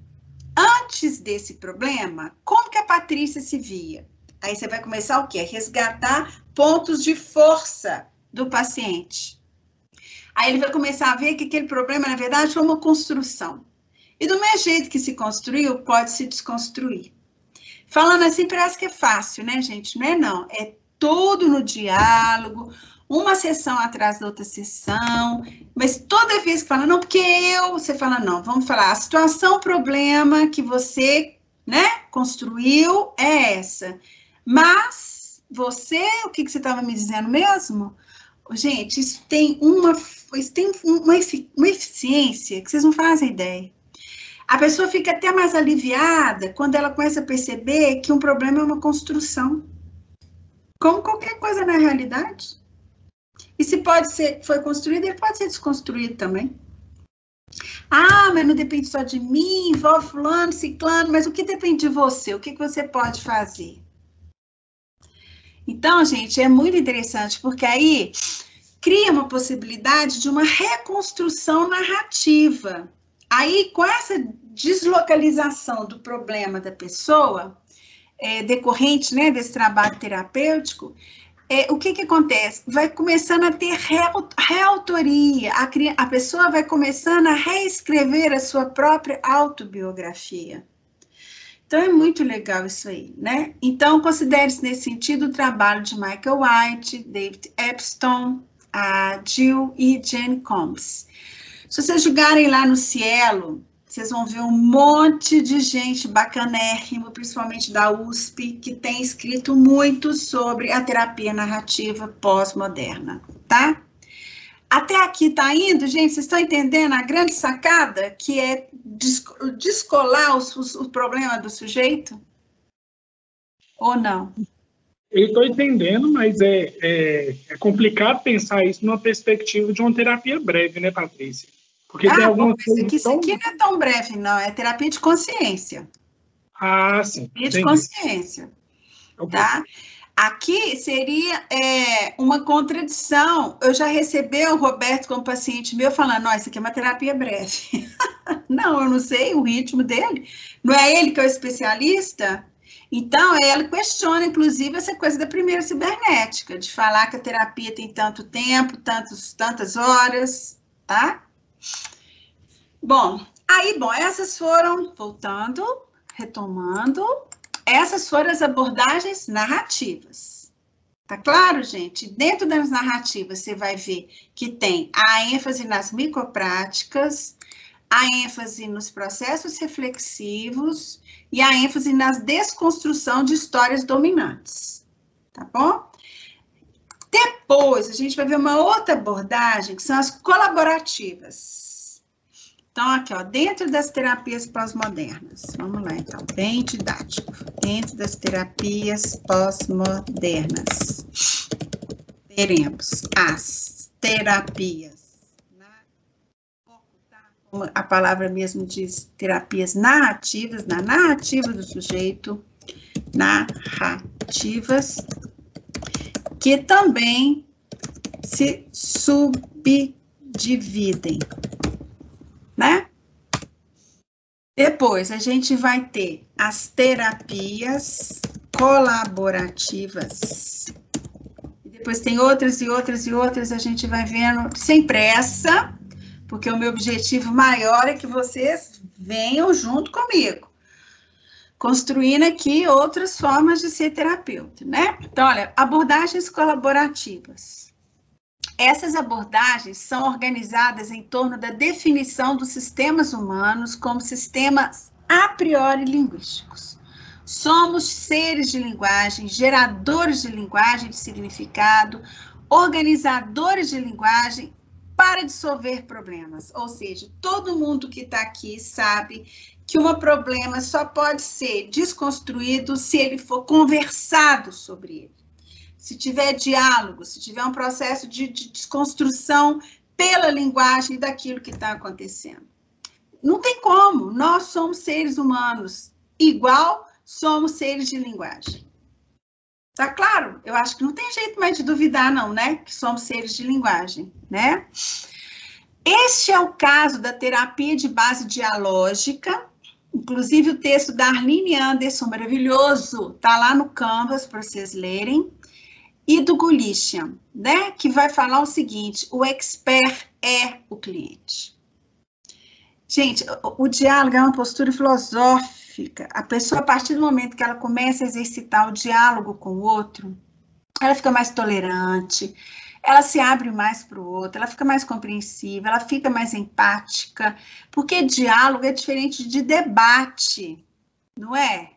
Antes desse problema, como que a Patrícia se via? Aí você vai começar o quê? Resgatar pontos de força do paciente. Aí ele vai começar a ver que aquele problema, na verdade, foi uma construção. E do mesmo jeito que se construiu, pode se desconstruir. Falando assim, parece que é fácil, né, gente? Não é não, é tudo no diálogo, uma sessão atrás da outra sessão, mas toda vez que fala, não, porque você fala, não, vamos falar, a situação, o problema que você, né, construiu é essa, mas você, o que você estava me dizendo mesmo? Gente, isso tem uma eficiência que vocês não fazem ideia. A pessoa fica até mais aliviada quando ela começa a perceber que um problema é uma construção. Como qualquer coisa na realidade. E se foi construído, ele pode ser desconstruído também. Ah, mas não depende só de mim, envolve fulano, ciclano, mas o que depende de você? O que você pode fazer? Então, gente, é muito interessante, porque aí cria uma possibilidade de uma reconstrução narrativa. Aí, com essa deslocalização do problema da pessoa, decorrente, né, desse trabalho terapêutico, o que acontece? Vai começando a ter reautoria, a pessoa vai começando a reescrever a sua própria autobiografia. Então, é muito legal isso aí, né? Então, considere-se nesse sentido o trabalho de Michael White, David Epstein, a Jill e Jane Combs. Se vocês jogarem lá no Cielo, vocês vão ver um monte de gente bacanérrimo, principalmente da USP, que tem escrito muito sobre a terapia narrativa pós-moderna, tá? Até aqui tá indo, gente? Vocês estão entendendo a grande sacada que é descolar o problema do sujeito? Ou não? Eu estou entendendo, mas é complicado pensar isso numa perspectiva de uma terapia breve, né, Patrícia? Porque tem algumas coisas isso aqui não é tão breve, não. É terapia de consciência. Ah, sim. Terapia de consciência. Okay. Tá? Aqui seria uma contradição. Eu já recebi o Roberto como paciente meu falando, não, isso aqui é uma terapia breve. Não, eu não sei o ritmo dele. Não é ele que é o especialista? Então, ela questiona, inclusive, essa coisa da primeira cibernética, de falar que a terapia tem tanto tempo, tantas horas, tá? Bom, essas foram, voltando, retomando, essas foram as abordagens narrativas. Tá claro, gente? Dentro das narrativas, você vai ver que tem a ênfase nas micropráticas, a ênfase nos processos reflexivos e a ênfase na desconstrução de histórias dominantes, tá bom? Depois, a gente vai ver uma outra abordagem, que são as colaborativas. Então, aqui, ó, dentro das terapias pós-modernas. Vamos lá, então, bem didático. Dentro das terapias pós-modernas, teremos as terapias, como a palavra mesmo diz, terapias narrativas, na narrativa do sujeito, narrativas, que também se subdividem, né? Depois, a gente vai ter as terapias colaborativas. E depois tem outras e outras e outras, a gente vai vendo sem pressa, porque o meu objetivo maior é que vocês venham junto comigo, construindo aqui outras formas de ser terapeuta, né? Então, olha, abordagens colaborativas. Essas abordagens são organizadas em torno da definição dos sistemas humanos como sistemas a priori linguísticos. Somos seres de linguagem, geradores de linguagem de significado, organizadores de linguagem para dissolver problemas. Ou seja, todo mundo que está aqui sabe que um problema só pode ser desconstruído se ele for conversado sobre ele. Se tiver diálogo, se tiver um processo de desconstrução pela linguagem daquilo que está acontecendo. Não tem como, nós somos seres humanos, igual somos seres de linguagem. Tá claro? Eu acho que não tem jeito mais de duvidar, não, né? Que somos seres de linguagem, né? Este é o caso da terapia de base dialógica, inclusive o texto da Arline Anderson, maravilhoso, tá lá no Canvas para vocês lerem, e do Gulichian, né? Que vai falar o seguinte, o expert é o cliente. Gente, o diálogo é uma postura filosófica. A pessoa, a partir do momento que ela começa a exercitar o diálogo com o outro, ela fica mais tolerante, ela se abre mais para o outro, ela fica mais compreensiva, ela fica mais empática, porque diálogo é diferente de debate, não é?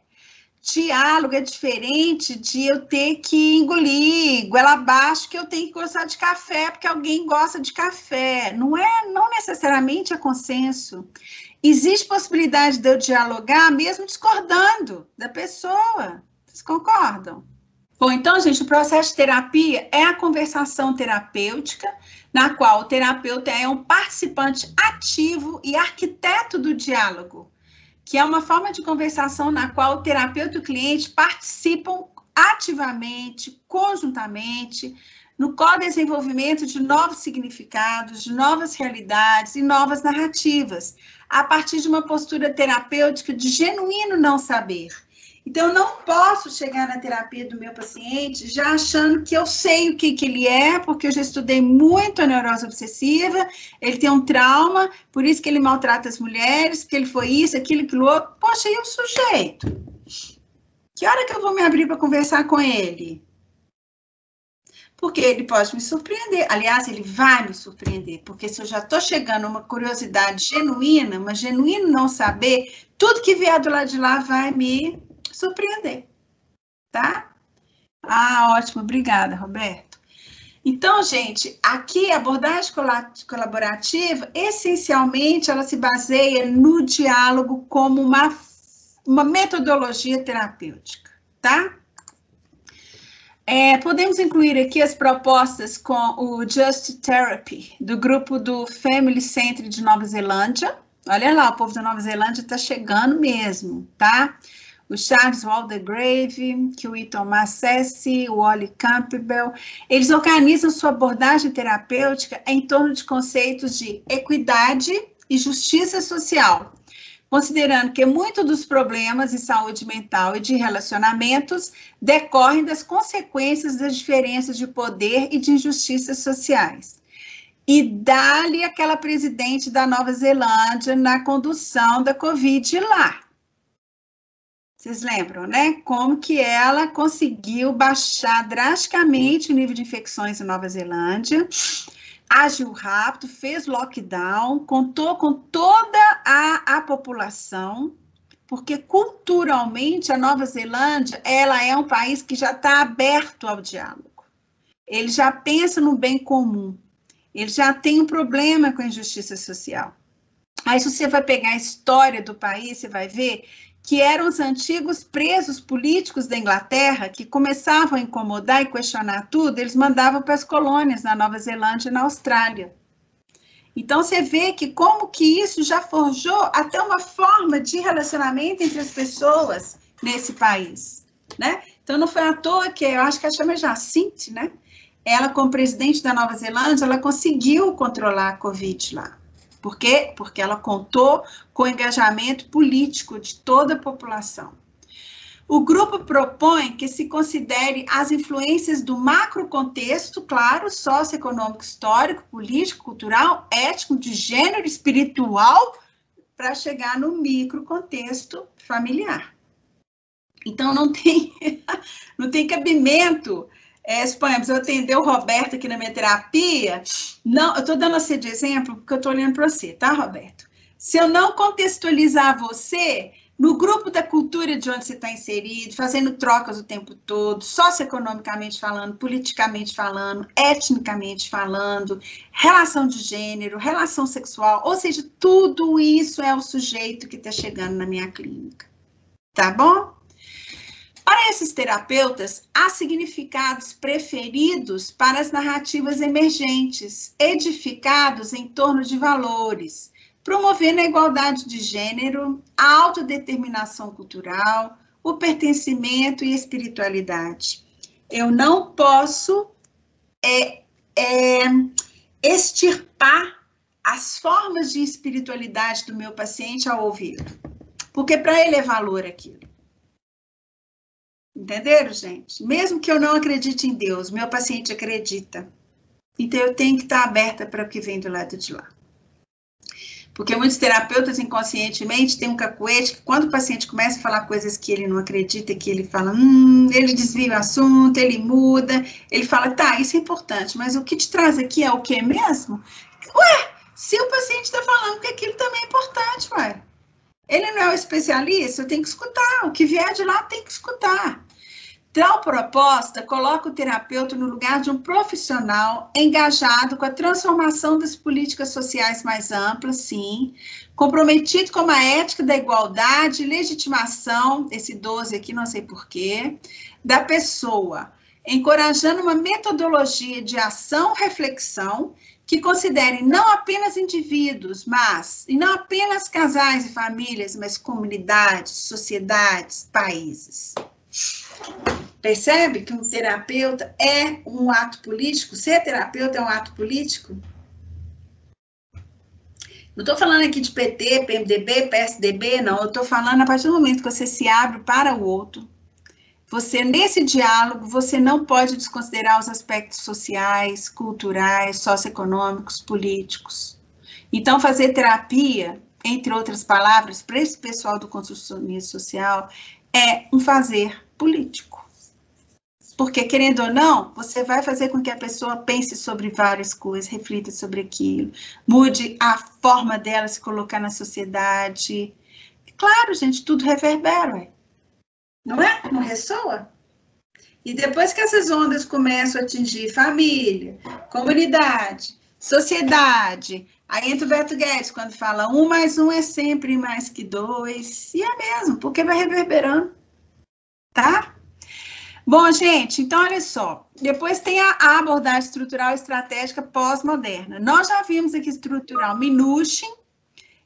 Diálogo é diferente de eu ter que engolir goela abaixo que eu tenho que gostar de café porque alguém gosta de café. Não necessariamente é consenso. Existe possibilidade de eu dialogar mesmo discordando da pessoa. Vocês concordam? Bom, então, gente, o processo de terapia é a conversação terapêutica, na qual o terapeuta é um participante ativo e arquiteto do diálogo, que é uma forma de conversação na qual o terapeuta e o cliente participam ativamente, conjuntamente, no co-desenvolvimento de novos significados, de novas realidades e novas narrativas, a partir de uma postura terapêutica de genuíno não saber. Então, eu não posso chegar na terapia do meu paciente já achando que eu sei o que ele é, porque eu já estudei muito a neurose obsessiva, ele tem um trauma, por isso que ele maltrata as mulheres, porque ele foi isso, aquilo outro. Poxa, e o sujeito? Que hora que eu vou me abrir para conversar com ele? Porque ele pode me surpreender. Aliás, ele vai me surpreender, porque se eu já estou chegando a uma curiosidade genuína, uma genuíno não saber, tudo que vier do lado de lá vai me surpreender, tá? Ah, ótimo, obrigada, Roberto. Então, gente, aqui a abordagem colaborativa, essencialmente, ela se baseia no diálogo como uma metodologia terapêutica, tá? Podemos incluir aqui as propostas com o Just Therapy, do grupo do Family Center de Nova Zelândia. Olha lá, o povo da Nova Zelândia está chegando mesmo, tá? O Charles Waldegrave, que o Eton Massessi, o Oli Campbell, eles organizam sua abordagem terapêutica em torno de conceitos de equidade e justiça social, considerando que muitos dos problemas de saúde mental e de relacionamentos decorrem das consequências das diferenças de poder e de injustiças sociais. E dá-lhe aquela presidente da Nova Zelândia na condução da Covid lá. Vocês lembram, né? Como que ela conseguiu baixar drasticamente o nível de infecções em Nova Zelândia, agiu rápido, fez lockdown, contou com toda a população, porque culturalmente a Nova Zelândia, ela é um país que já está aberto ao diálogo. Ele já pensa no bem comum, ele já tem um problema com a injustiça social. Aí se você vai pegar a história do país, você vai ver que eram os antigos presos políticos da Inglaterra, que começavam a incomodar e questionar tudo, eles mandavam para as colônias na Nova Zelândia e na Austrália. Então, você vê que como que isso já forjou até uma forma de relacionamento entre as pessoas nesse país, né? Então, não foi à toa que, eu acho que a chama Jacinth, né? Ela, como presidente da Nova Zelândia, ela conseguiu controlar a Covid lá. Por quê? Porque ela contou com o engajamento político de toda a população. O grupo propõe que se considere as influências do macrocontexto, claro, socioeconômico, histórico, político, cultural, ético, de gênero, espiritual, para chegar no microcontexto familiar. Então, não tem cabimento. Suponhamos, eu atender o Roberto aqui na minha terapia, não, eu estou dando você de exemplo porque eu estou olhando para você, tá, Roberto? Se eu não contextualizar você no grupo da cultura de onde você está inserido, fazendo trocas o tempo todo, socioeconomicamente falando, politicamente falando, etnicamente falando, relação de gênero, relação sexual, ou seja, tudo isso é o sujeito que está chegando na minha clínica, tá bom? Para esses terapeutas, há significados preferidos para as narrativas emergentes, edificados em torno de valores, promovendo a igualdade de gênero, a autodeterminação cultural, o pertencimento e a espiritualidade. Eu não posso extirpar as formas de espiritualidade do meu paciente ao ouvi-lo, porque para ele é valor aquilo. Entenderam, gente? Mesmo que eu não acredite em Deus, meu paciente acredita. Então, eu tenho que estar aberta para o que vem do lado de lá. Porque muitos terapeutas, inconscientemente, têm um cacuete que quando o paciente começa a falar coisas que ele não acredita, que ele fala, ele desvia o assunto, ele muda, ele fala, tá, isso é importante, mas o que te traz aqui é o que mesmo? Ué, se o paciente está falando que aquilo também é importante, ué. Ele não é o especialista, eu tenho que escutar. O que vier de lá, tem que escutar. Tal proposta coloca o terapeuta no lugar de um profissional engajado com a transformação das políticas sociais mais amplas, sim, comprometido com a ética da igualdade, legitimação, esse 12 aqui, não sei porquê, da pessoa, encorajando uma metodologia de ação-reflexão que considere não apenas indivíduos, e não apenas casais e famílias, mas comunidades, sociedades, países. Percebe que um terapeuta é um ato político? Ser terapeuta é um ato político? Não estou falando aqui de PT, PMDB, PSDB, não. Eu estou falando a partir do momento que você se abre para o outro. Você, nesse diálogo, você não pode desconsiderar os aspectos sociais, culturais, socioeconômicos, políticos. Então, fazer terapia, entre outras palavras, para esse pessoal do construcionismo social, é um fazer político. Porque, querendo ou não, você vai fazer com que a pessoa pense sobre várias coisas, reflita sobre aquilo, mude a forma dela se colocar na sociedade. Claro, gente, tudo reverbera, ué. Não é? Não ressoa? E depois que essas ondas começam a atingir família, comunidade, sociedade, aí entra o Beto Guedes quando fala 1 mais 1 é sempre mais que 2, e é mesmo, porque vai reverberando, tá? Bom, gente, então olha só, depois tem a abordagem estrutural estratégica pós-moderna. Nós já vimos aqui estrutural Minuchin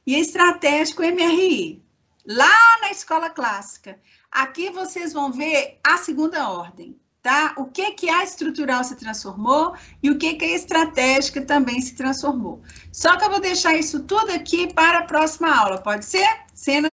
e estratégico MRI, lá na escola clássica. Aqui vocês vão ver a segunda ordem, tá? O que a estrutural se transformou e o que a estratégica também se transformou. Só que eu vou deixar isso tudo aqui para a próxima aula, pode ser? Cena